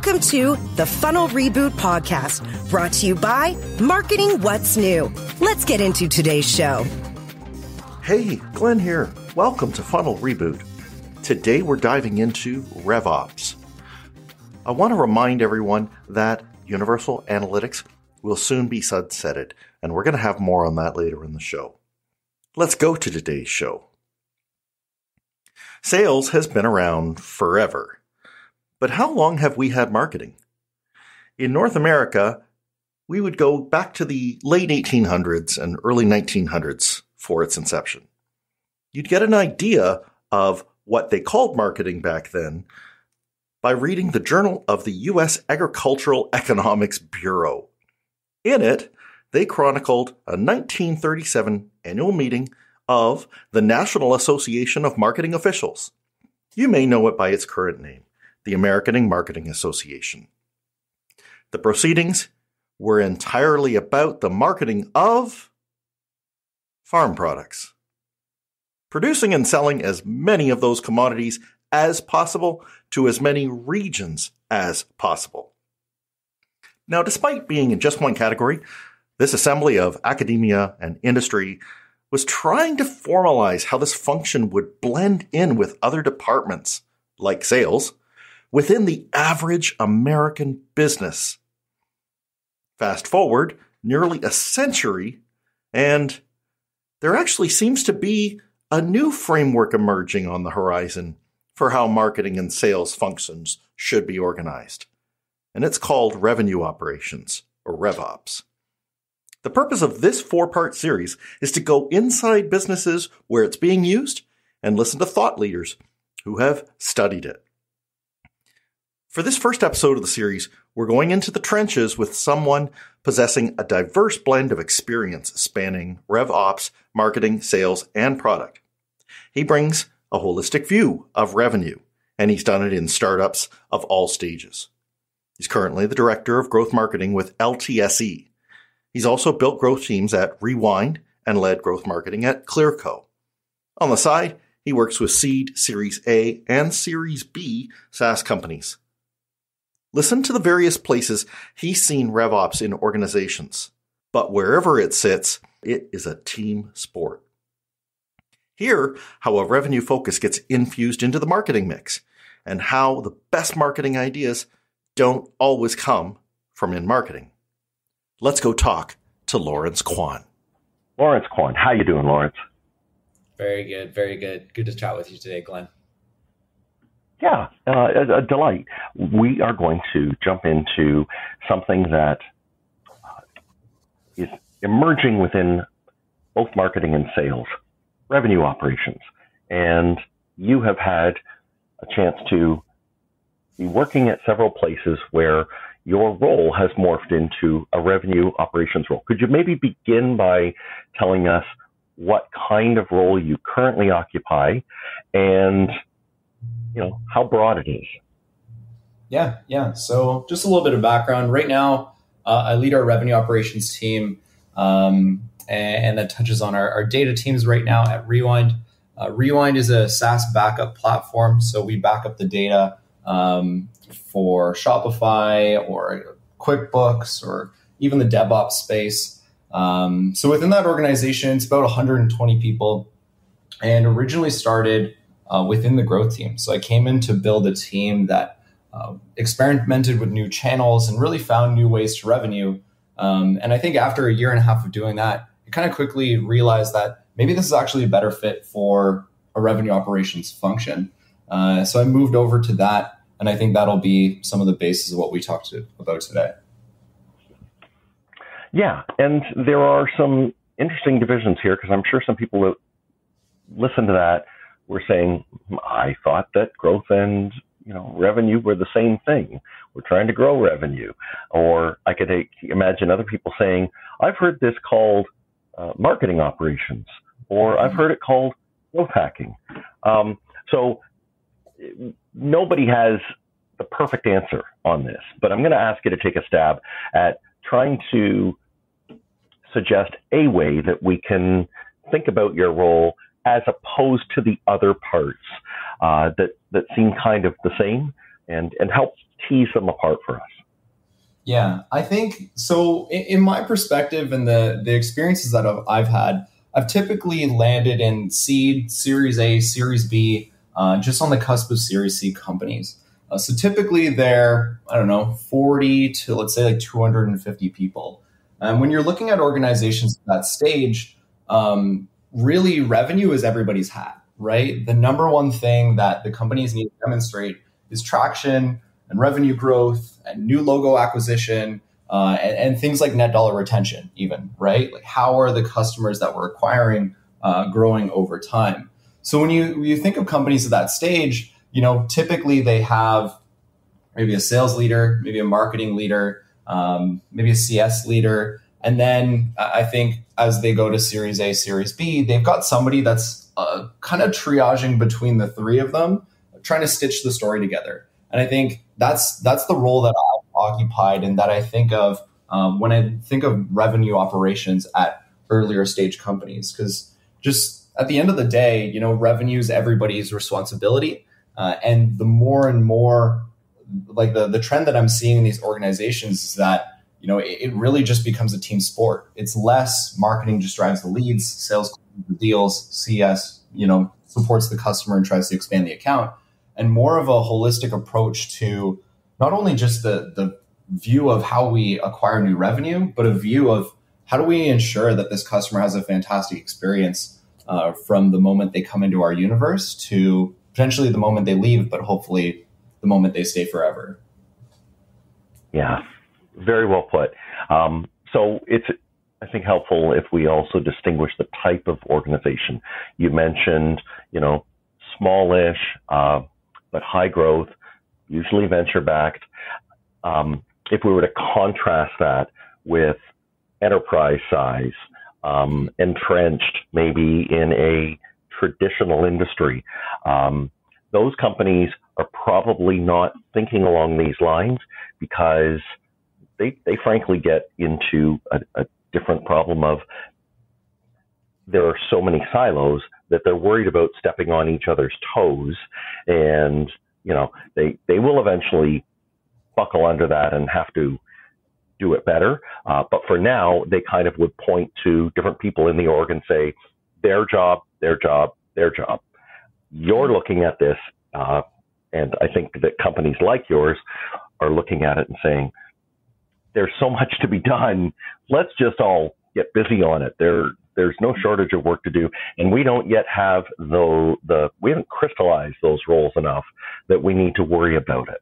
Welcome to the Funnel Reboot Podcast, brought to you by Marketing What's New. Let's get into today's show. Hey, Glenn here. Welcome to Funnel Reboot. Today we're diving into RevOps. I want to remind everyone that Universal Analytics will soon be sunsetted, and we're going to have more on that later in the show. Let's go to today's show. Sales has been around forever. But how long have we had marketing? In North America, we would go back to the late 1800s and early 1900s for its inception. You'd get an idea of what they called marketing back then by reading the Journal of the U.S. Agricultural Economics Bureau. In it, they chronicled a 1937 annual meeting of the National Association of Marketing Officials. You may know it by its current name, the American Marketing Association. The proceedings were entirely about the marketing of farm products, producing and selling as many of those commodities as possible to as many regions as possible. Now, despite being in just one category, this assembly of academia and industry was trying to formalize how this function would blend in with other departments, like sales, within the average American business. Fast forward nearly a century, and there actually seems to be a new framework emerging on the horizon for how marketing and sales functions should be organized. And it's called revenue operations, or RevOps. The purpose of this 4-part series is to go inside businesses where it's being used and listen to thought leaders who have studied it. For this first episode of the series, we're going into the trenches with someone possessing a diverse blend of experience spanning RevOps, marketing, sales, and product. He brings a holistic view of revenue, and he's done it in startups of all stages. He's currently the director of growth marketing with LTSE. He's also built growth teams at Rewind and led growth marketing at Clearco. On the side, he works with Seed, Series A, and Series B SaaS companies. Listen to the various places he's seen RevOps in organizations, but wherever it sits, it is a team sport. Hear how a revenue focus gets infused into the marketing mix, and how the best marketing ideas don't always come from in marketing. Let's go talk to Lawrence Quan. Lawrence Quan, how you doing, Lawrence? Very good, very good. Good to chat with you today, Glenn. Yeah, a delight. We are going to jump into something that is emerging within both marketing and sales, revenue operations. And you have had a chance to be working at several places where your role has morphed into a revenue operations role. Could you maybe begin by telling us what kind of role you currently occupy and how broad it is? Yeah. So just a little bit of background. Right now, I lead our revenue operations team, and that touches on our data teams right now at Rewind. Rewind is a SaaS backup platform. So we back up the data for Shopify or QuickBooks or even the DevOps space. So within that organization, it's about 120 people, and originally started within the growth team. So I came in to build a team that experimented with new channels and really found new ways to revenue. And I think after a year and a half of doing that, I kind of quickly realized that maybe this is actually a better fit for a revenue operations function. So I moved over to that, and I think that'll be some of the basis of what we talked about today. Yeah, and there are some interesting divisions here, because I'm sure some people that listen to that were saying, I thought that growth and revenue were the same thing. We're trying to grow revenue. Or I could imagine other people saying, I've heard this called marketing operations, or I've heard it called growth hacking. So nobody has the perfect answer on this, but I'm going to ask you to take a stab at trying to suggest a way that we can think about your role as opposed to the other parts that seem kind of the same, and help tease them apart for us. Yeah, I think so. In my perspective and the experiences that I've had, I've typically landed in seed, Series A, Series B, just on the cusp of Series C companies. So typically they're, I don't know, 40 to let's say like 250 people. And when you're looking at organizations at that stage, really revenue is everybody's hat, right? The number one thing that the companies need to demonstrate is traction and revenue growth and new logo acquisition, and things like net dollar retention even, right? Like how are the customers that we're acquiring growing over time? So when you think of companies at that stage, typically they have maybe a sales leader, maybe a marketing leader, maybe a CS leader. And then I think as they go to Series A, Series B, they've got somebody that's kind of triaging between the three of them, trying to stitch the story together. And I think that's the role that I've occupied and that I think of when I think of revenue operations at earlier stage companies. Because just at the end of the day, revenue is everybody's responsibility. And the more and more, like the trend that I'm seeing in these organizations is that, it really just becomes a team sport. It's less marketing just drives the leads, sales closes the deals, CS, supports the customer and tries to expand the account, and more of a holistic approach to not only just the view of how we acquire new revenue, but a view of how do we ensure that this customer has a fantastic experience from the moment they come into our universe to potentially the moment they leave, but hopefully the moment they stay forever. Yeah, very well put. So it's, I think, helpful if we also distinguish the type of organization. You mentioned, smallish, but high growth, usually venture-backed. If we were to contrast that with enterprise size, entrenched maybe in a traditional industry, those companies are probably not thinking along these lines because they frankly get into a different problem of there are so many silos that they're worried about stepping on each other's toes, and they will eventually buckle under that and have to do it better. But for now, they kind of would point to different people in the org and say, their job, their job, their job. You're looking at this, and I think that companies like yours are looking at it and saying, there's so much to be done. Let's just all get busy on it. There's no shortage of work to do, and we don't yet have we haven't crystallized those roles enough that we need to worry about it.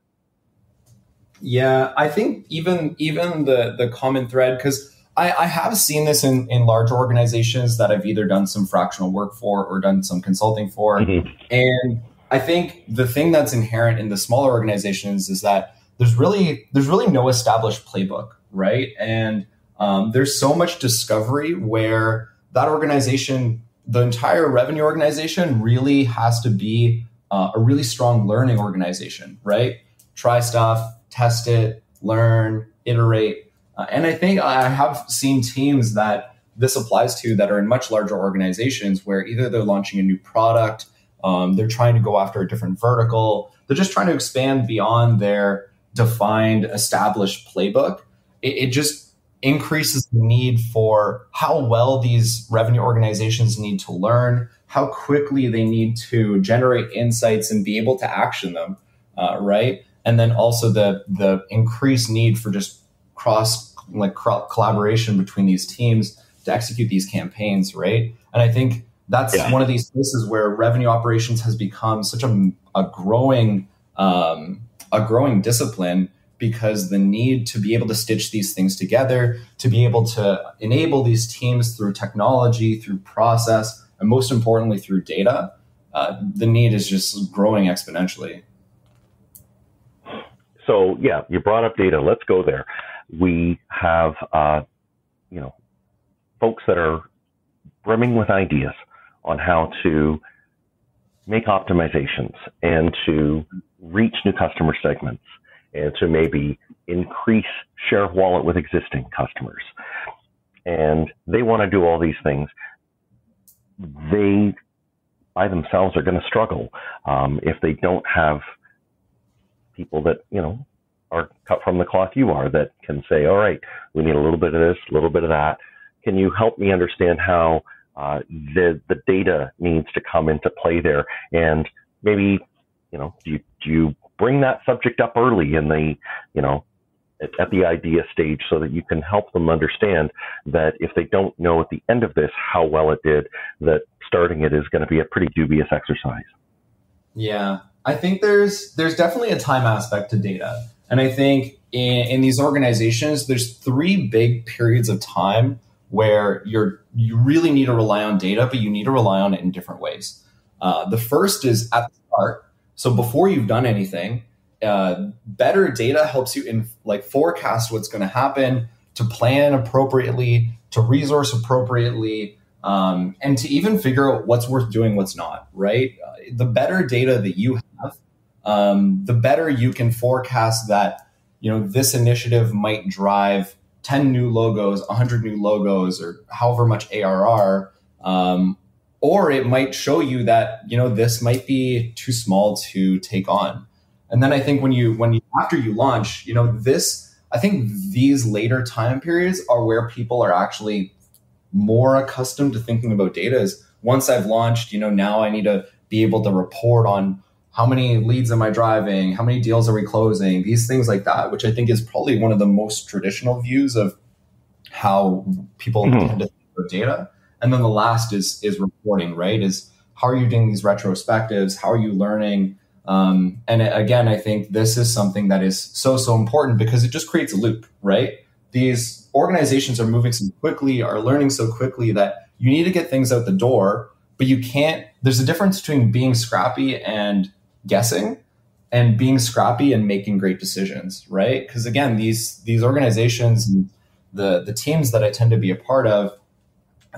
Yeah, I think even the common thread, because I have seen this in large organizations that I've either done some fractional work for or done some consulting for. Mm-hmm. And I think the thing that's inherent in the smaller organizations is that there's really no established playbook, right? And there's so much discovery where that organization, the entire revenue organization, really has to be a really strong learning organization, right? Try stuff, test it, learn, iterate. And I think I have seen teams that this applies to that are in much larger organizations where either they're launching a new product, they're trying to go after a different vertical, they're just trying to expand beyond their defined, established playbook. It just increases the need for how well these revenue organizations need to learn, how quickly they need to generate insights and be able to action them, right? And then also the increased need for just collaboration between these teams to execute these campaigns, right? And I think that's one of these places where revenue operations has become such a growing discipline, because the need to be able to stitch these things together, to be able to enable these teams through technology, through process, and most importantly through data, the need is just growing exponentially. So yeah, you brought up data. Let's go there. We have, folks that are brimming with ideas on how to make optimizations and to reach new customer segments and to maybe increase share of wallet with existing customers. And they want to do all these things. They, by themselves, are going to struggle if they don't have people that, are cut from the cloth you are, that can say, all right, we need a little bit of this, a little bit of that. Can you help me understand how the data needs to come into play there? And maybe, do you bring that subject up early in the, at the idea stage, so that you can help them understand that if they don't know at the end of this how well it did, that starting it is going to be a pretty dubious exercise? Yeah, I think there's definitely a time aspect to data. And I think in these organizations, there's 3 big periods of time where you really need to rely on data, but you need to rely on it in different ways. The first is at the start. So before you've done anything, better data helps you forecast what's going to happen, to plan appropriately, to resource appropriately, and to even figure out what's worth doing, what's not, right? The better data that you have, the better you can forecast that, this initiative might drive 10 new logos, 100 new logos, or however much ARR, or it might show you that, this might be too small to take on. And then I think when you after you launch, I think these later time periods are where people are actually more accustomed to thinking about data. Is once I've launched, now I need to be able to report on how many leads am I driving, how many deals are we closing, these things like that, which I think is probably one of the most traditional views of how people tend to think about data. And then the last is reporting, right? Is how are you doing these retrospectives? How are you learning? And again, I think this is something that is so important, because it just creates a loop, right? These organizations are moving so quickly, are learning so quickly, that you need to get things out the door, but you can't. There's a difference between being scrappy and guessing, and being scrappy and making great decisions, right? Because again, these organizations, the teams that I tend to be a part of,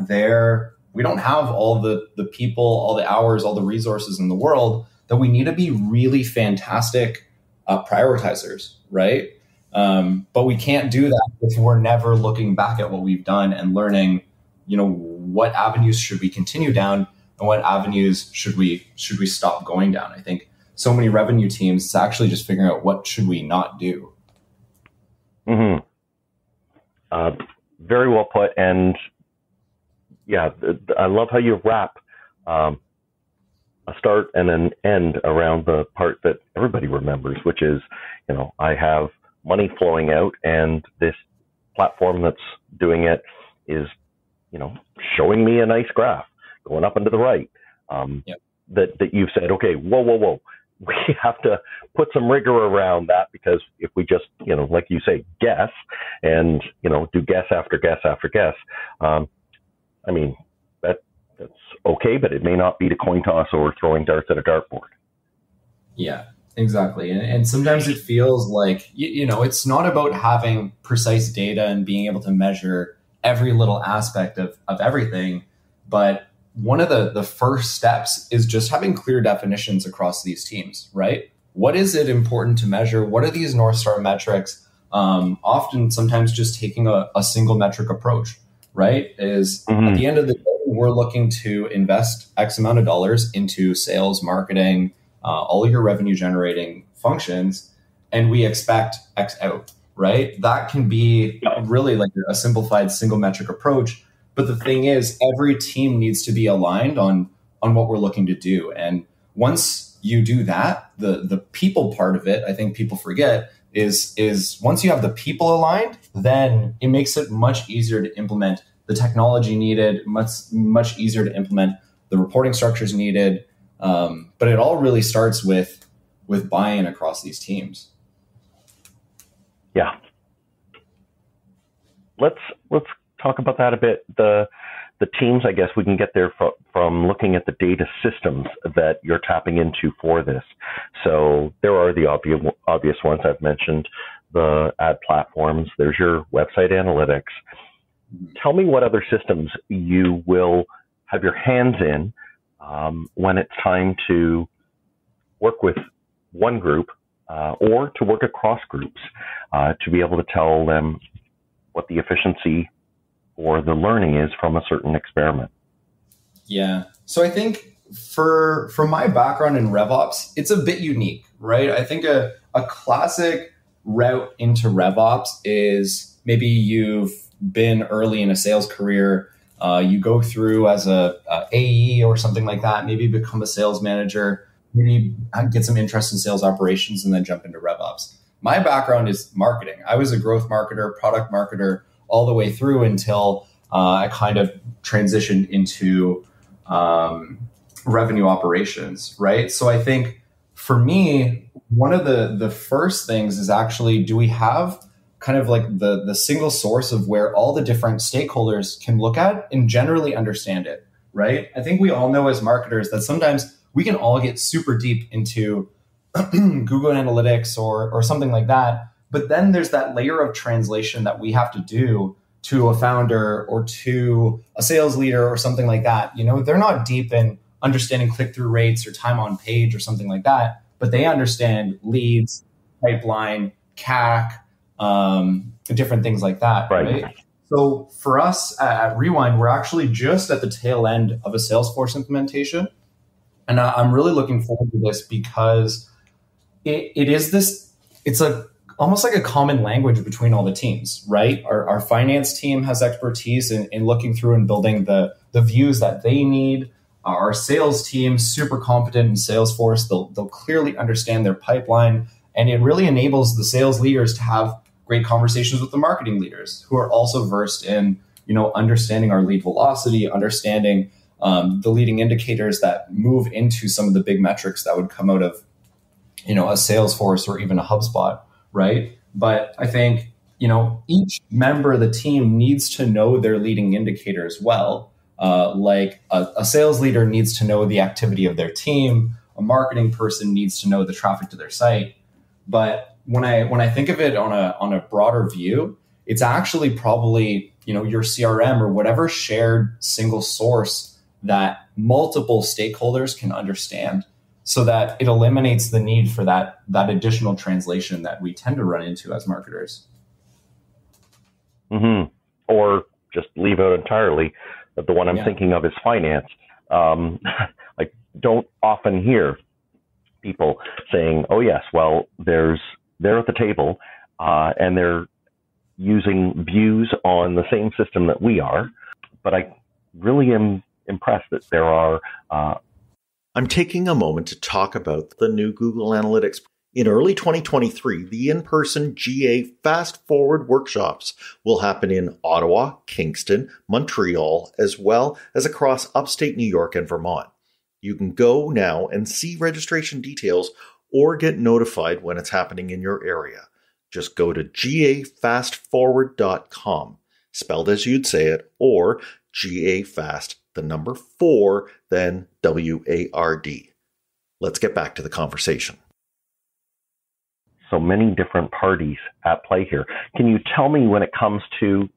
we don't have all the people, all the hours, all the resources in the world, that we need to be really fantastic prioritizers, right? But we can't do that if we're never looking back at what we've done and learning, what avenues should we continue down and what avenues should we stop going down. I think so many revenue teams, it's actually just figuring out what should we not do. Mm-hmm. Very well put. And yeah, I love how you wrap a start and an end around the part that everybody remembers, which is, I have money flowing out, and this platform that's doing it is, showing me a nice graph going up and to the right. That you've said, okay, whoa. We have to put some rigor around that, because if we just, like you say, guess and, do guess after guess after guess, that's okay, but it may not be the coin toss or throwing darts at a dartboard. Yeah, exactly. And sometimes it feels like, it's not about having precise data and being able to measure every little aspect of everything, but one of the first steps is just having clear definitions across these teams, right? What is it important to measure? What are these North Star metrics? Sometimes just taking a single metric approach, right? Is at the end of the day, we're looking to invest X amount of dollars into sales, marketing, all of your revenue generating functions, and we expect X out, right? That can be really like a simplified single metric approach. But the thing is, every team needs to be aligned on what we're looking to do. And once you do that, the people part of it, I think people forget, is once you have the people aligned, then it makes it much easier to implement the technology needed, much easier to implement the reporting structures needed. But it all really starts with buy-in across these teams. Yeah. Let's talk about that a bit. The teams, I guess we can get there from looking at the data systems that you're tapping into for this. So there are the obvious ones I've mentioned, the ad platforms. There's your website analytics. Tell me what other systems you will have your hands in when it's time to work with one group or to work across groups to be able to tell them what the efficiency or the learning is from a certain experiment. Yeah. So I think for my background in RevOps, it's a bit unique, right? I think a classic route into RevOps is maybe you've been early in a sales career. You go through as a AE or something like that, maybe become a sales manager, maybe get some interest in sales operations and then jump into RevOps. My background is marketing. I was a growth marketer, product marketer, all the way through until I kind of transitioned into revenue operations, right? So I think for me, one of the first things is actually, do we have kind of like the single source of where all the different stakeholders can look at and generally understand it, right? I think we all know as marketers that sometimes we can all get super deep into Google Analytics or something like that. But then there's that layer of translation that we have to do to a founder or to a sales leader or something like that. You know, they're not deep in understanding click-through rates or time on page or something like that, but they understand leads, pipeline, CAC, different things like that, right? So for us at Rewind, we're actually just at the tail end of a Salesforce implementation. And I'm really looking forward to this because it's almost like a common language between all the teams, right? Our finance team has expertise in looking through and building the views that they need. Our sales team, super competent in Salesforce. They'll clearly understand their pipeline. And it really enables the sales leaders to have great conversations with the marketing leaders who are also versed in, understanding our lead velocity, understanding the leading indicators that move into some of the big metrics that would come out of, a Salesforce or even a HubSpot, right? But I think, each member of the team needs to know their leading indicators well. Like a sales leader needs to know the activity of their team. A marketing person needs to know the traffic to their site. But when I think of it on a broader view, it's actually probably, your CRM or whatever shared single source that multiple stakeholders can understand, so that it eliminates the need for that additional translation that we tend to run into as marketers. Mm-hmm. Or just leave out entirely. But the one I'm thinking of is finance. I don't often hear people saying, "Oh yes, well, they're at the table and they're using views on the same system that we are." But I really am impressed that there are. I'm taking a moment to talk about the new Google Analytics. In early 2023, the in-person GA Fast Forward workshops will happen in Ottawa, Kingston, Montreal, as well as across upstate New York and Vermont. You can go now and see registration details or get notified when it's happening in your area. Just go to gafastforward.com, spelled as you'd say it, or GAFast, the number 4, then WARD. Let's get back to the conversation. So many different parties at play here. Can you tell me, when it comes to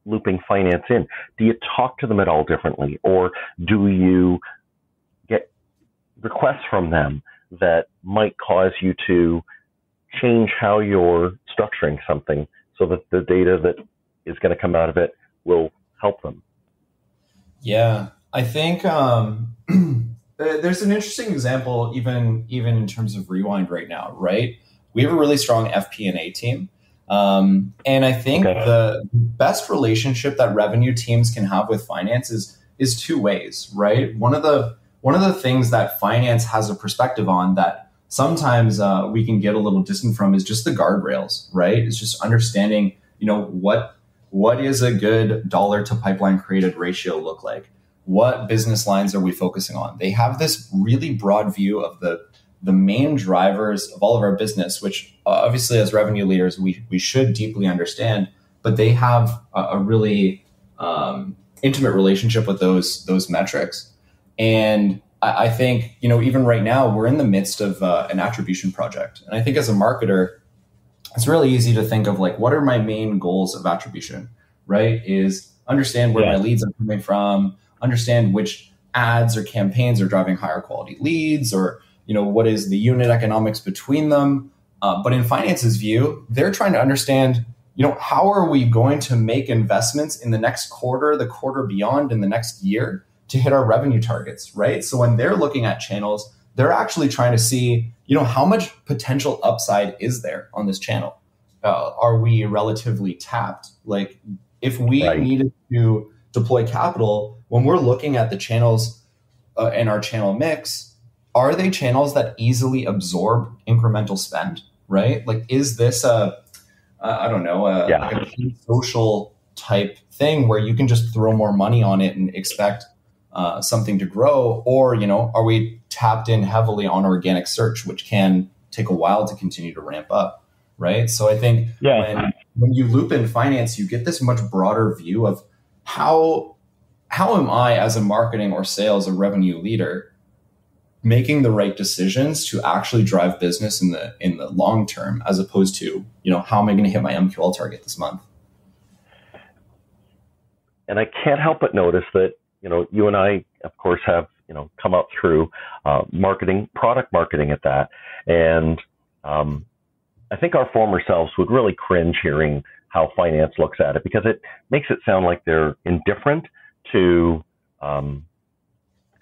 looping finance in, do you talk to them at all differently, or do you get requests from them that might cause you to change how you're structuring something so that the data that is going to come out of it will help them? Yeah, I think there's an interesting example even in terms of Rewind right now, right? We have a really strong FP&A team. And I think the best relationship that revenue teams can have with finance is two ways, right? One of the things that finance has a perspective on that sometimes we can get a little distant from is just the guardrails, right? It's just understanding, what is a good dollar to pipeline created ratio look like? What business lines are we focusing on? They have this really broad view of the main drivers of all of our business, which obviously as revenue leaders, we should deeply understand, but they have a really intimate relationship with those metrics. And I think, even right now, we're in the midst of an attribution project. And I think as a marketer, it's really easy to think of what are my main goals of attribution, right? Is understand where my leads are coming from, understand which ads or campaigns are driving higher quality leads, or, what is the unit economics between them. But in finance's view, they're trying to understand, how are we going to make investments in the next quarter, the quarter beyond, in the next year to hit our revenue targets, right? So when they're looking at channels, they're actually trying to see, how much potential upside is there on this channel? are we relatively tapped? Like if we needed to deploy capital, when we're looking at the channels in our channel mix, are they channels that easily absorb incremental spend, right? Like, is this I don't know, like a key social type thing where you can just throw more money on it and expect something to grow? Or, are we tapped in heavily on organic search, which can take a while to continue to ramp up, right? So I think when you loop in finance, you get this much broader view of how am I, as a marketing or sales or revenue leader, making the right decisions to actually drive business in the long term, as opposed to, how am I going to hit my MQL target this month? And I can't help but notice that, you and I, of course, have, come up through marketing, product marketing at that. And I think our former selves would really cringe hearing how finance looks at it, because it makes it sound like they're indifferent to the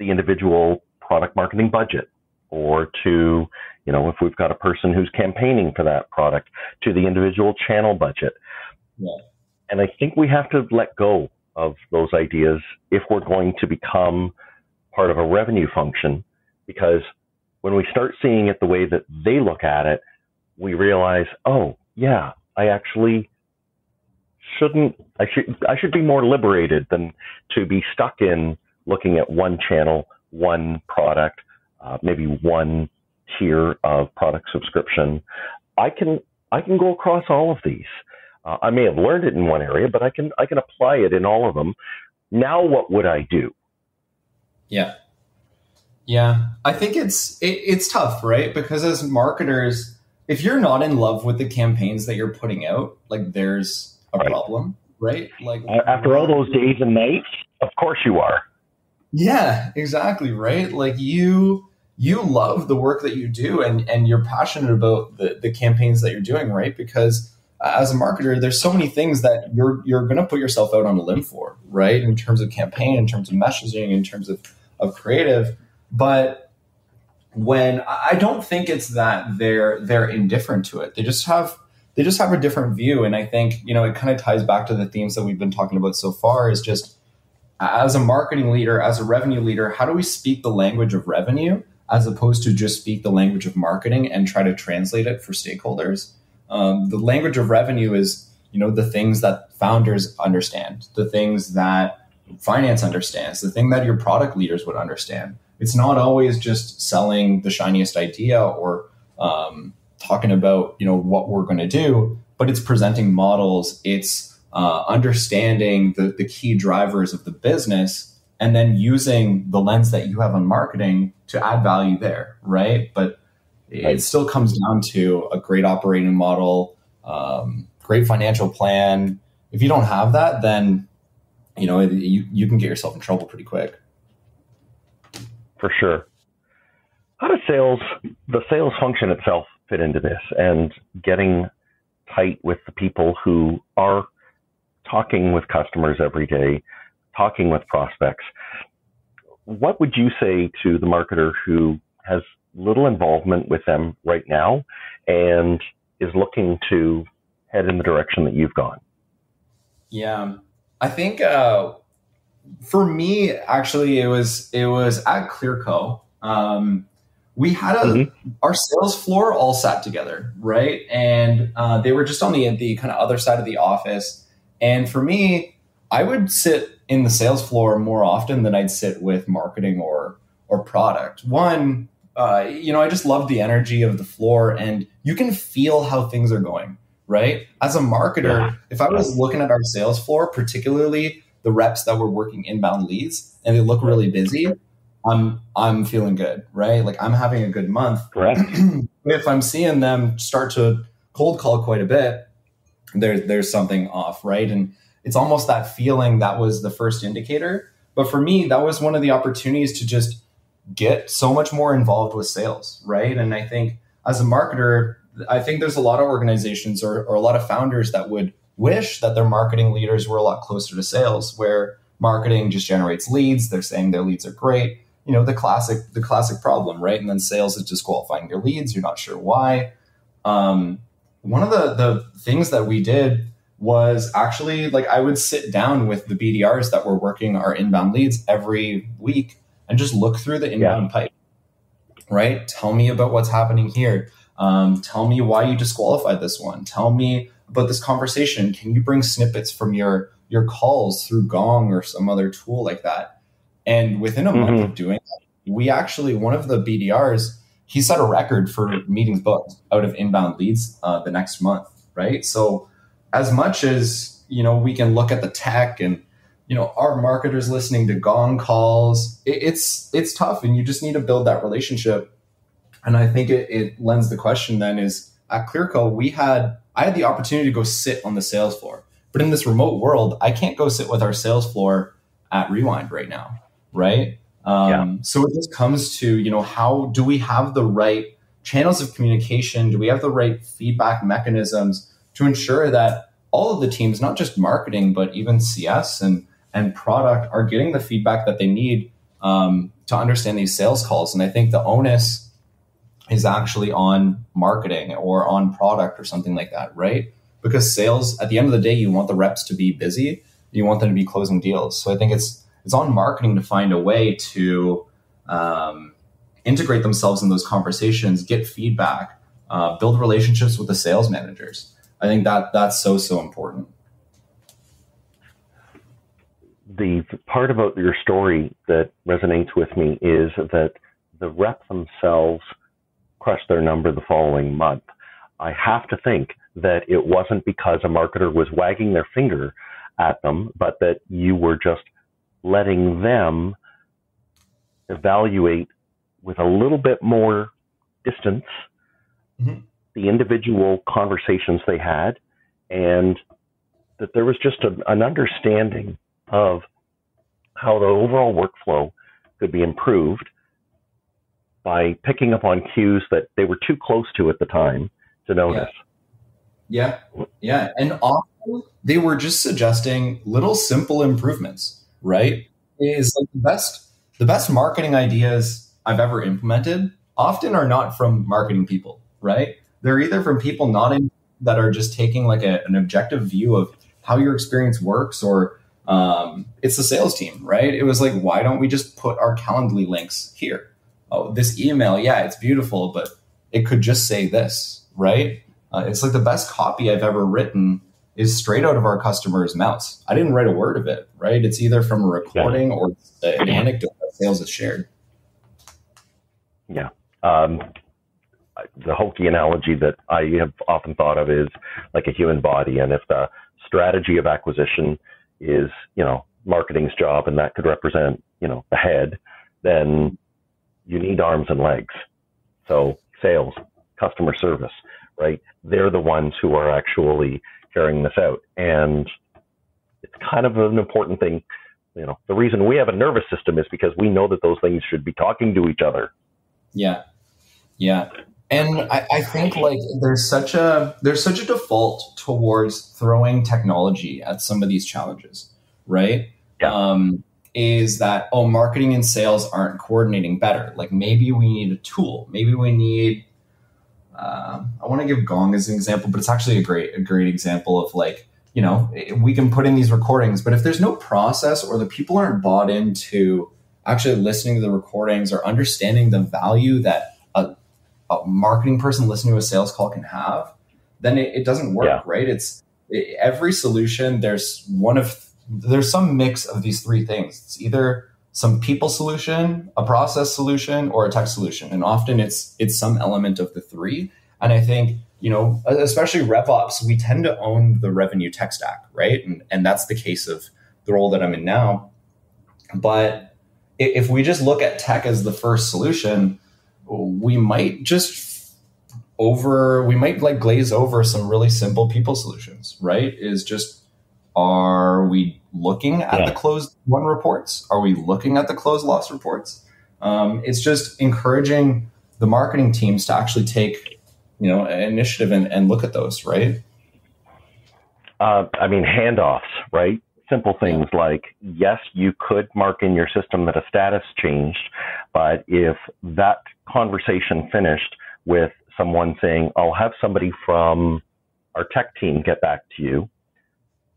individual product marketing budget, or to, if we've got a person who's campaigning for that product, to the individual channel budget. Yeah. And I think we have to let go of those ideas if we're going to become part of a revenue function, because when we start seeing it the way that they look at it, we realize, oh yeah, I actually I should be more liberated than to be stuck in looking at one channel, one product, maybe one tier of product subscription. I can go across all of these. I may have learned it in one area, but I can apply it in all of them. Now, what would I do? Yeah. I think it's tough, right? Because as marketers, if you're not in love with the campaigns that you're putting out, like, there's a problem, right? Like, after all those days and nights, of course you are. Yeah, exactly. Right. Like, you love the work that you do, and you're passionate about the campaigns that you're doing, right? Because as a marketer, there's so many things that you're going to put yourself out on a limb for, right? In terms of campaign, in terms of messaging, in terms of creative. But when I don't think it's that they're indifferent to it. They just have a different view. And I think, it kind of ties back to the themes that we've been talking about so far, is just, as a marketing leader, as a revenue leader, how do we speak the language of revenue as opposed to just speak the language of marketing and try to translate it for stakeholders? The language of revenue is, the things that founders understand, the things that finance understands, the thing that your product leaders would understand. It's not always just selling the shiniest idea or talking about, what we're going to do, but it's presenting models. It's understanding the key drivers of the business, and then using the lens that you have on marketing to add value there, right? But it still comes down to a great operating model, great financial plan. If you don't have that, then you can get yourself in trouble pretty quick. For sure. How does the sales function itself fit into this, and getting tight with the people who are talking with customers every day, talking with prospects? What would you say to the marketer who has little involvement with them right now and is looking to head in the direction that you've gone? Yeah, I think for me, actually, it was at Clearco. We had our sales floor all sat together, right? And they were just on the kind of other side of the office. And for me, I would sit in the sales floor more often than I'd sit with marketing or product. One, I just loved the energy of the floor, and you can feel how things are going, right? As a marketer, if I was looking at our sales floor, particularly the reps that were working inbound leads, and they look really busy, I'm feeling good, right? Like, I'm having a good month. Correct. If I'm seeing them start to cold call quite a bit, there's something off, right? And it's almost that feeling that was the first indicator. But for me, that was one of the opportunities to just get so much more involved with sales, right? And I think as a marketer, I think there's a lot of organizations or a lot of founders that would wish that their marketing leaders were a lot closer to sales, where marketing just generates leads. They're saying their leads are great. The classic problem, right? And then sales is disqualifying your leads. You're not sure why. one of the things that we did was actually, like, I would sit down with the BDRs that were working our inbound leads every week and just look through the inbound pipe, right? Tell me about what's happening here. Tell me why you disqualified this one. Tell me about this conversation. Can you bring snippets from your calls through Gong or some other tool like that? And within a month of doing that, we actually, one of the BDRs, he set a record for meetings booked out of inbound leads the next month, right? So as much as, we can look at the tech and, our marketers listening to Gong calls, it's tough, and you just need to build that relationship. And I think it lends the question then is, at Clearco, I had the opportunity to go sit on the sales floor. But in this remote world, I can't go sit with our sales floor at Rewind right now, right? So it just comes to, how do we have the right channels of communication? Do we have the right feedback mechanisms to ensure that all of the teams, not just marketing, but even CS and product, are getting the feedback that they need to understand these sales calls? And I think the onus is actually on marketing or on product or something like that, right? Because sales, at the end of the day, you want the reps to be busy. You want them to be closing deals. So I think it's on marketing to find a way to integrate themselves in those conversations, get feedback, build relationships with the sales managers. I think that's so important. The part about your story that resonates with me is that the rep themselves crushed their number the following month. I have to think that it wasn't because a marketer was wagging their finger at them, but that you were just letting them evaluate with a little bit more distance the individual conversations they had, and that there was just an understanding of how the overall workflow could be improved by picking up on cues that they were too close to at the time to notice. Yeah. And often they were just suggesting little simple improvements, right? Is like the best marketing ideas I've ever implemented often are not from marketing people, right? They're either from people that are just taking like an objective view of how your experience works, or it's the sales team, right? It was like, why don't we just put our Calendly links here? Oh, this email, it's beautiful, but it could just say this, right? It's like the best copy I've ever written is straight out of our customers' mouths. I didn't write a word of it, right? It's either from a recording or an anecdote that sales has shared. Yeah. The hokey analogy that I have often thought of is like a human body. And if the strategy of acquisition is, marketing's job, and that could represent, the head, then you need arms and legs. So sales, customer service, right? They're the ones who are actually carrying this out. And it's kind of an important thing. The reason we have a nervous system is because we know that those things should be talking to each other. Yeah. And I think like there's such a default towards throwing technology at some of these challenges, right? Yeah. Is that, marketing and sales aren't coordinating better. Like maybe we need a tool. Maybe we need, I want to give Gong as an example, but it's actually a great example of like, we can put in these recordings, but if there's no process or the people aren't bought into actually listening to the recordings or understanding the value that a marketing person listening to a sales call can have, then it doesn't work, right? Every solution, there's some mix of these three things. It's either some people solution, a process solution, or a tech solution. And often it's some element of the three. And I think, especially RevOps, we tend to own the revenue tech stack, right? And that's the case of the role that I'm in now. But if we just look at tech as the first solution, we might glaze over some really simple people solutions, right? Are we looking at the closed won reports? Are we looking at the closed loss reports? It's just encouraging the marketing teams to actually take, initiative and look at those, right? Handoffs, right? Simple things like, yes, you could mark in your system that a status changed, but if that conversation finished with someone saying, I'll have somebody from our tech team get back to you,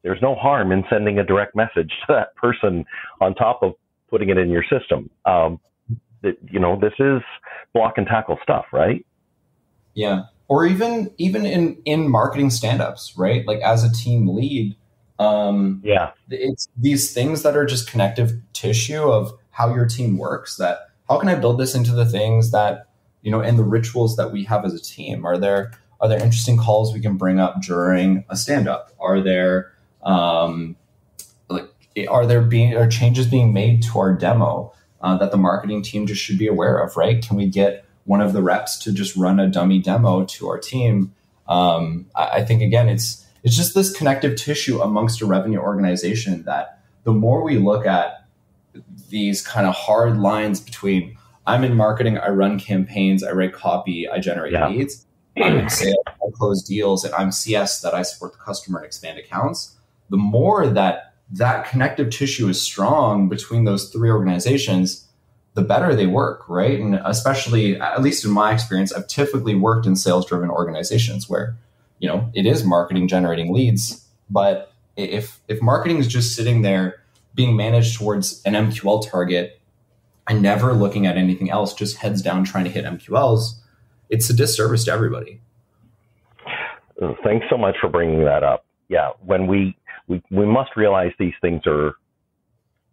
there's no harm in sending a direct message to that person on top of putting it in your system. This is block and tackle stuff, right? Yeah. Or even in marketing stand-ups, right? Like as a team lead, it's these things that are just connective tissue of how your team works. That how can I build this into the things that, and the rituals that we have as a team? Are there interesting calls we can bring up during a stand-up? Are there changes being made to our demo that the marketing team just should be aware of, right? Can we get one of the reps to just run a dummy demo to our team? I think, again, it's just this connective tissue amongst a revenue organization that the more we look at these kind of hard lines between I'm in marketing, I run campaigns, I write copy, I generate leads, I'm in sales, I close deals, and I'm CS, that I support the customer and expand accounts, the more that connective tissue is strong between those three organizations, the better they work, right? And especially, at least in my experience, I've typically worked in sales-driven organizations where, it is marketing generating leads, but if marketing is just sitting there being managed towards an MQL target and never looking at anything else, just heads down trying to hit MQLs, it's a disservice to everybody. Thanks so much for bringing that up. Yeah, when we must realize these things are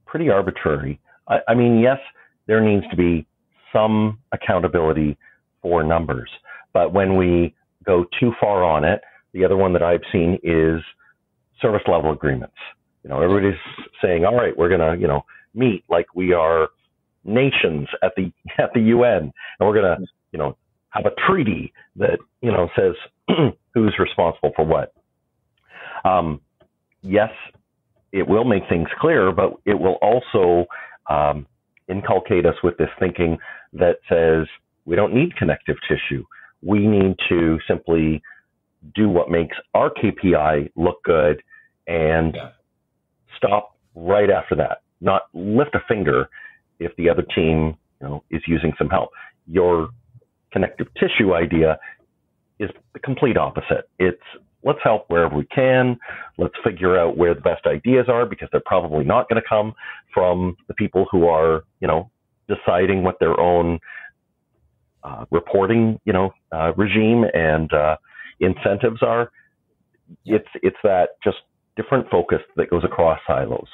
pretty arbitrary. I mean, yes, there needs to be some accountability for numbers, but when we go too far on it, the other one that I've seen is service level agreements. Everybody's saying, all right, we're going to, meet like we are nations at the UN, and we're going to, have a treaty that, says who's responsible for what. Yes, it will make things clearer, but it will also inculcate us with this thinking that says we don't need connective tissue. We need to simply do what makes our KPI look good and stop right after that. Not lift a finger if the other team, is using some help. Your connective tissue idea is the complete opposite. It's let's help wherever we can. Let's figure out where the best ideas are, because they're probably not going to come from the people who are, deciding what their own reporting, regime and incentives are. It's that just different focus that goes across silos.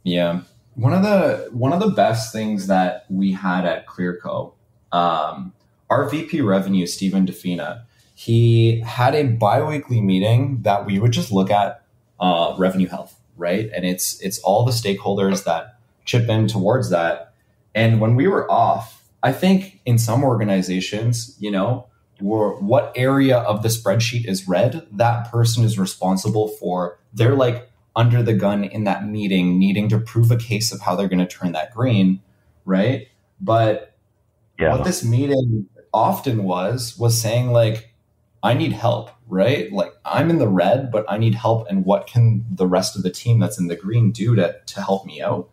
Yeah. One of the best things that we had at Clearco, our VP revenue, Stephen Defina, he had a bi-weekly meeting that we would just look at revenue health, right? And it's all the stakeholders that chip in towards that. And when we were off, I think in some organizations, what area of the spreadsheet is red, that person is responsible for. They're like under the gun in that meeting, needing to prove a case of how they're going to turn that green, right? But what this meeting often was saying, like, I need help, right? Like, I'm in the red, but I need help. And what can the rest of the team that's in the green do to help me out?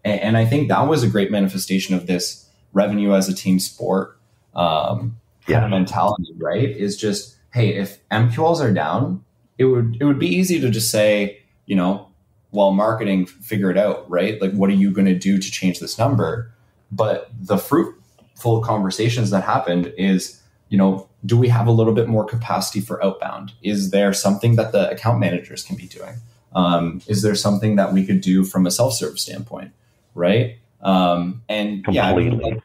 And I think that was a great manifestation of this revenue as a team sport kind of mentality, right? Is just, hey, if MQLs are down, it would be easy to just say, well, marketing, figure it out, right? Like, what are you going to do to change this number? But the fruitful conversations that happened is, do we have a little bit more capacity for outbound? Is there something that the account managers can be doing? Is there something that we could do from a self-serve standpoint, right? And completely.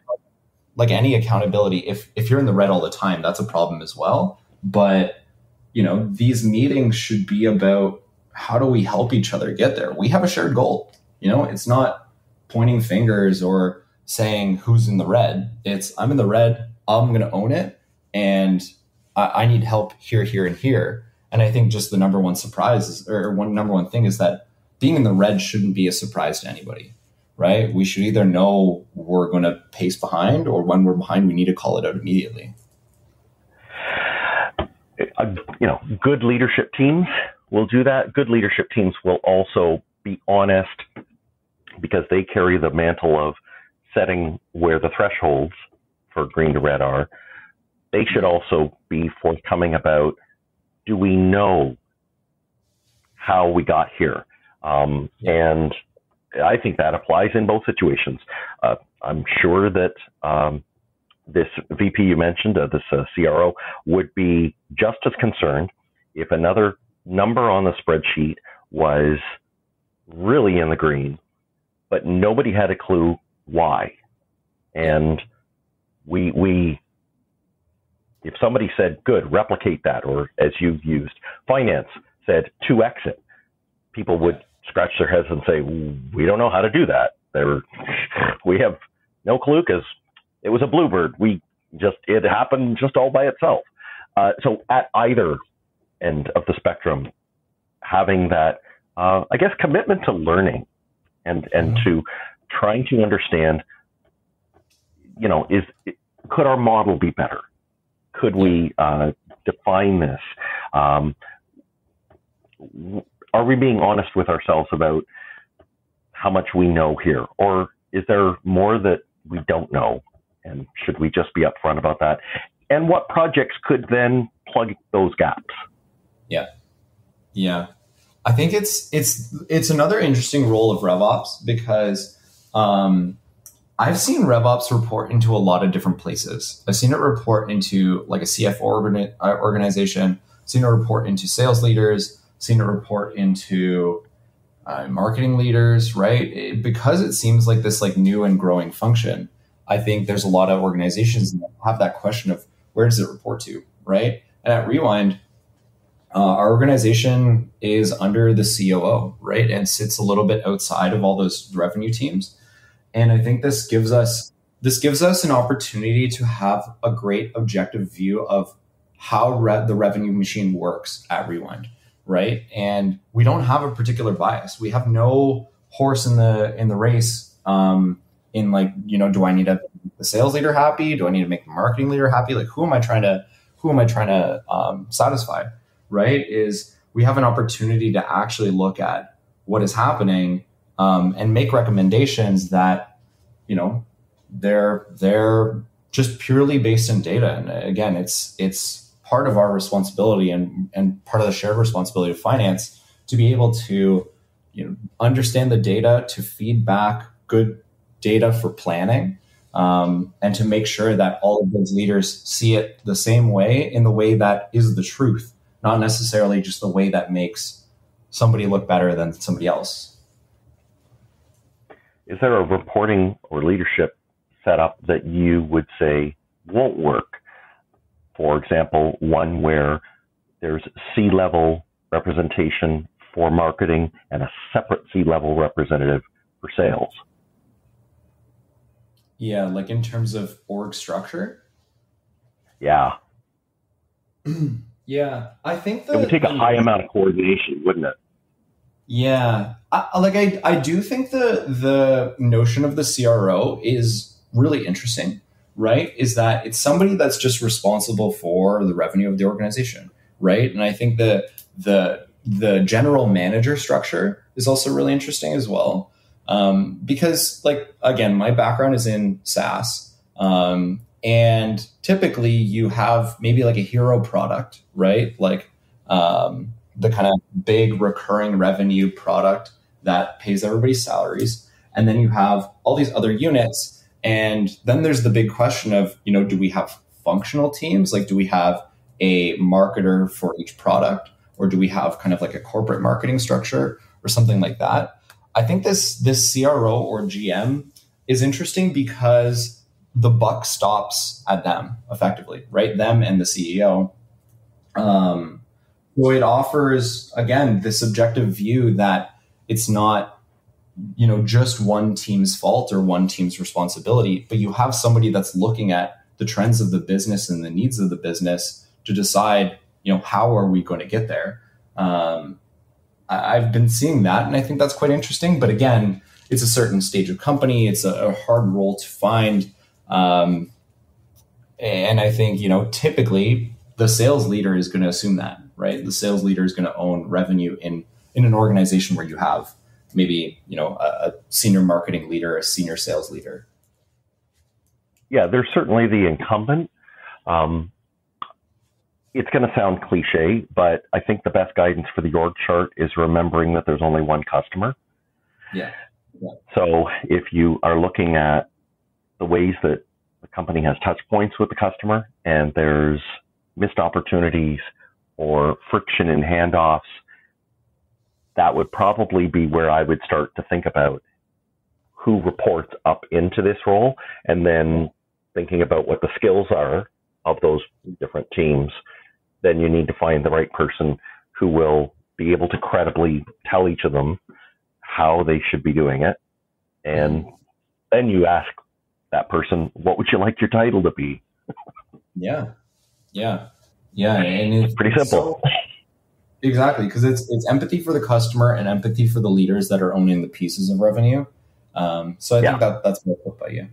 Like any accountability, if you're in the red all the time, that's a problem as well. But, these meetings should be about how do we help each other get there? We have a shared goal. It's not pointing fingers or saying who's in the red. It's I'm in the red, I'm going to own it. And I need help here, here, and here. And I think just the number one number one thing is that being in the red shouldn't be a surprise to anybody, right? We should either know we're going to pace behind, or when we're behind, we need to call it out immediately. Good leadership teams will do that. Good leadership teams will also be honest, because they carry the mantle of setting where the thresholds for green to red are. They should also be forthcoming about do we know how we got here? And I think that applies in both situations. I'm sure that this VP you mentioned, this CRO, would be just as concerned if another number on the spreadsheet was really in the green, but nobody had a clue why. And we if somebody said, good, replicate that, or as you've used, finance said 2x it, people would scratch their heads and say, we don't know how to do that. We have no clue because it was a bluebird. It happened just all by itself. So at either end of the spectrum, having that, I guess, commitment to learning and to trying to understand, could our model be better? Could we define this? Are we being honest with ourselves about how much we know here? Or is there more that we don't know? And should we just be upfront about that? And what projects could then plug those gaps? Yeah. I think it's another interesting role of RevOps because I've seen RevOps report into a lot of different places. I've seen it report into like a CFO organization, seen it report into sales leaders, seen it report into marketing leaders, right? Because it seems like this like new and growing function. I think there's a lot of organizations that have that question of where does it report to, right? And at Rewind, our organization is under the COO, right? And sits a little bit outside of all those revenue teams. And I think this gives us an opportunity to have a great objective view of how the revenue machine works at Rewind, right? And we don't have a particular bias. We have no horse in the race. In like, do I need to make the sales leader happy? Do I need to make the marketing leader happy? Like, who am I trying to satisfy? Right? Is we have an opportunity to actually look at what is happening and make recommendations that, they're just purely based in data. And again, it's part of our responsibility and part of the shared responsibility of finance to be able to, understand the data, to feed back good data for planning, and to make sure that all of those leaders see it the same way, in the way that is the truth, not necessarily just the way that makes somebody look better than somebody else. Is there a reporting or leadership setup that you would say won't work? For example, one where there's C-level representation for marketing and a separate C-level representative for sales. Yeah, like in terms of org structure? Yeah. Yeah, I think it would take a high amount of coordination, wouldn't it? Yeah, I do think the notion of the CRO is really interesting, right? Is that it's somebody that's just responsible for the revenue of the organization, right? And I think the general manager structure is also really interesting as well, because like again, my background is in SaaS, and typically you have maybe like a hero product, right? Like the kind of big recurring revenue product that pays everybody's salaries. And then you have all these other units. And then there's the big question of, do we have functional teams? Like, do we have a marketer for each product? Or do we have kind of like a corporate marketing structure or something like that? I think this CRO or GM is interesting because the buck stops at them effectively, right? Them and the CEO. So it offers, again, this objective view that it's not, just one team's fault or one team's responsibility, but you have somebody that's looking at the trends of the business and the needs of the business to decide, how are we going to get there? I've been seeing that, and I think that's quite interesting. But again, it's a certain stage of company. It's a hard role to find. And I think, typically the sales leader is going to assume that, right? The sales leader is going to own revenue in an organization where you have maybe, a senior marketing leader, a senior sales leader. Yeah, there's certainly the incumbent. it's going to sound cliche, but I think the best guidance for the org chart is remembering that there's only one customer. Yeah. So if you are looking at the ways that the company has touch points with the customer and there's missed opportunities or friction in handoffs, that would probably be where I would start to think about who reports up into this role, and then thinking about what the skills are of those different teams. Then you need to find the right person who will be able to credibly tell each of them how they should be doing it. And then you ask that person, what would you like your title to be? Yeah. And it's pretty simple. Exactly. Because it's empathy for the customer and empathy for the leaders that are owning the pieces of revenue. So I think that's well put by you.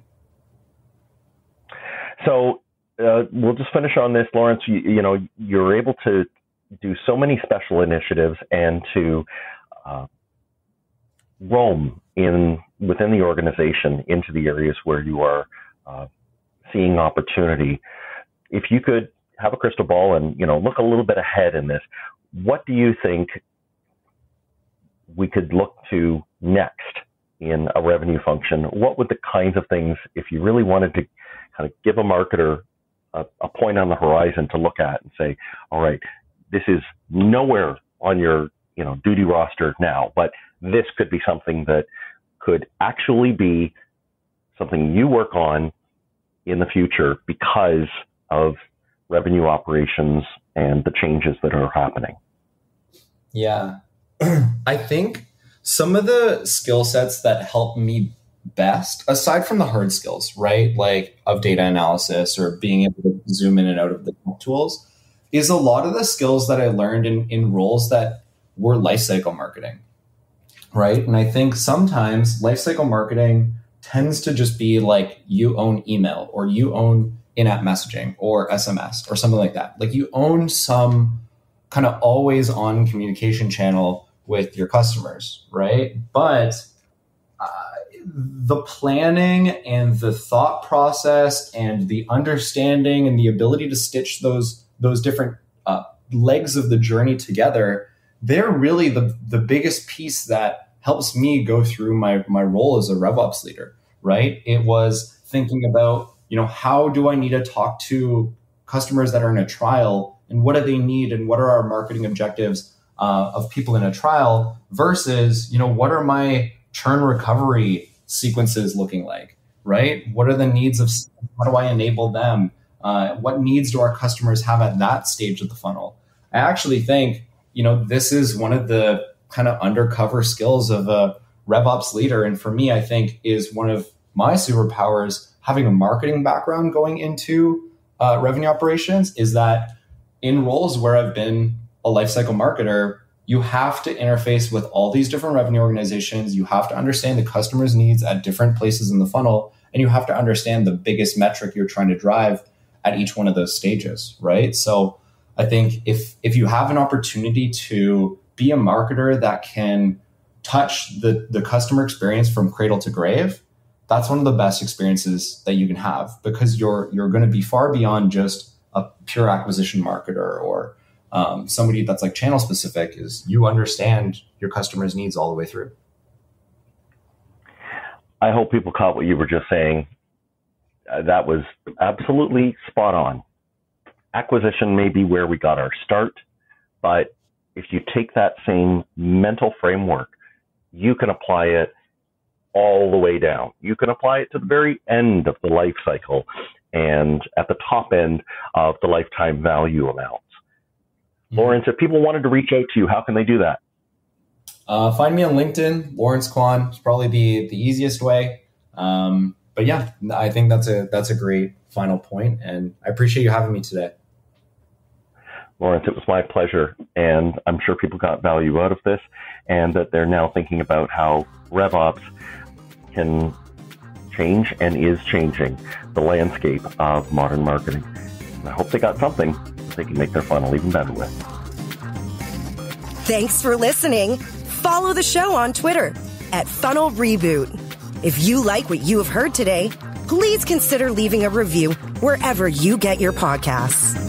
So we'll just finish on this, Lawrence. You're able to do so many special initiatives and to roam within the organization into the areas where you are seeing opportunity. If you could have a crystal ball and look a little bit ahead in this, what do you think we could look to next in a revenue function? What would the kinds of things, if you really wanted to kind of give a marketer a point on the horizon to look at and say, all right, this is nowhere on your duty roster now, but this could be something that could actually be something you work on in the future because of revenue operations and the changes that are happening? Yeah. I think some of the skill sets that help me best, aside from the hard skills, right? Like of data analysis or being able to zoom in and out of the tools, is a lot of the skills that I learned in roles that were lifecycle marketing, right? And I think sometimes lifecycle marketing tends to just be like you own email or you own in-app messaging or SMS or something like that. Like you own some kind of always on communication channel with your customers, right? But the planning and the thought process and the understanding and the ability to stitch those different legs of the journey together, they're really the biggest piece that helps me go through my role as a RevOps leader, right? It was thinking about, how do I need to talk to customers that are in a trial and what do they need and what are our marketing objectives of people in a trial versus, what are my churn recovery sequences looking like, right? What are the needs of, how do I enable them? What needs do our customers have at that stage of the funnel? I actually think, this is one of the kind of undercover skills of a RevOps leader. And for me, I think is one of my superpowers, having a marketing background going into revenue operations, is that in roles where I've been a lifecycle marketer, you have to interface with all these different revenue organizations. You have to understand the customer's needs at different places in the funnel, and you have to understand the biggest metric you're trying to drive at each one of those stages, right? So I think if you have an opportunity to be a marketer that can touch the customer experience from cradle to grave, that's one of the best experiences that you can have, because you're going to be far beyond just a pure acquisition marketer or somebody that's like channel specific. Is you understand your customer's needs all the way through. I hope people caught what you were just saying. That was absolutely spot on. Acquisition may be where we got our start, but if you take that same mental framework, you can apply it all the way down. You can apply it to the very end of the life cycle and at the top end of the lifetime value amounts. Lawrence, if people wanted to reach out to you, how can they do that? Find me on LinkedIn, Lawrence Quan. It's probably the easiest way. But yeah, I think that's a great final point, and I appreciate you having me today. Lawrence, it was my pleasure, and I'm sure people got value out of this, and that they're now thinking about how RevOps can change and is changing the landscape of modern marketing. And I hope they got something that they can make their funnel even better with. Thanks for listening. Follow the show on Twitter @Funnel Reboot. If you like what you have heard today, please consider leaving a review wherever you get your podcasts.